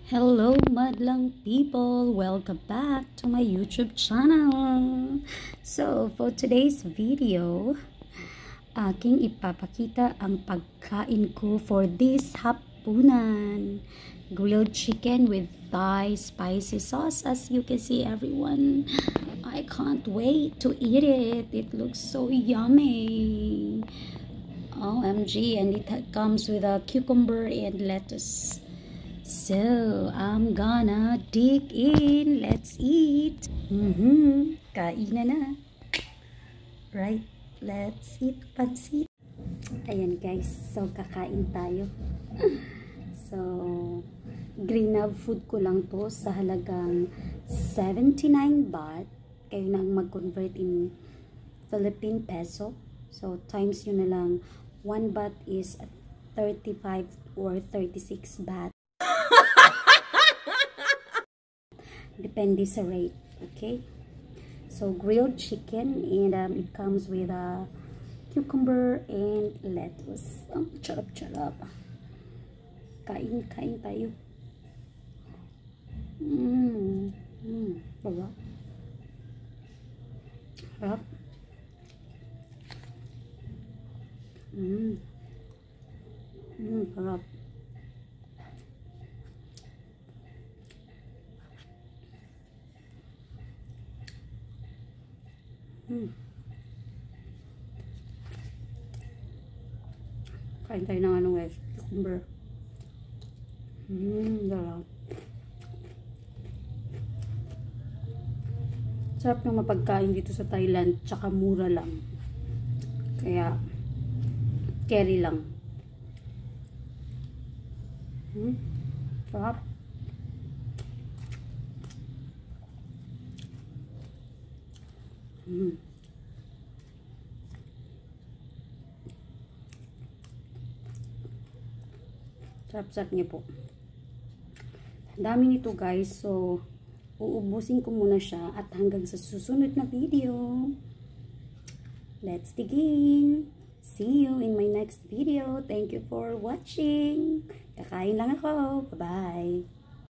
Hello madlang people! Welcome back to my YouTube channel! So, for today's video, aking ipapakita ang pagkain ko for this hapunan. Grilled chicken with Thai spicy sauce. As you can see, everyone, I can't wait to eat it. It looks so yummy. OMG, and it comes with a cucumber and lettuce. So, I'm gonna dig in. Let's eat. Kainan na. Right, let's eat pansit. Ayan guys, so kakain tayo. So, greenab food ko lang to sa halagang 79 baht. Kayo nang mag-convert in Philippine peso. So, times yun na lang. 1 baht is 35 or 36 baht. Depende sa rate, okay? So, grilled chicken, and it comes with a cucumber and lettuce. Charap-charap. Kain tayo. Sarap. Sarap. Sarap. Kain tayo ng ano guys, cucumber. Sarap. Sarap ng mapagkain dito sa Thailand, tsaka mura lang. Kaya, carry lang. Sarap. Sarap-sarap niya po. Dami nito guys, so uubusin ko muna siya at hanggang sa susunod na video. Let's dig in. See you in my next video. Thank you for watching. Kakain lang ako. Bye-bye.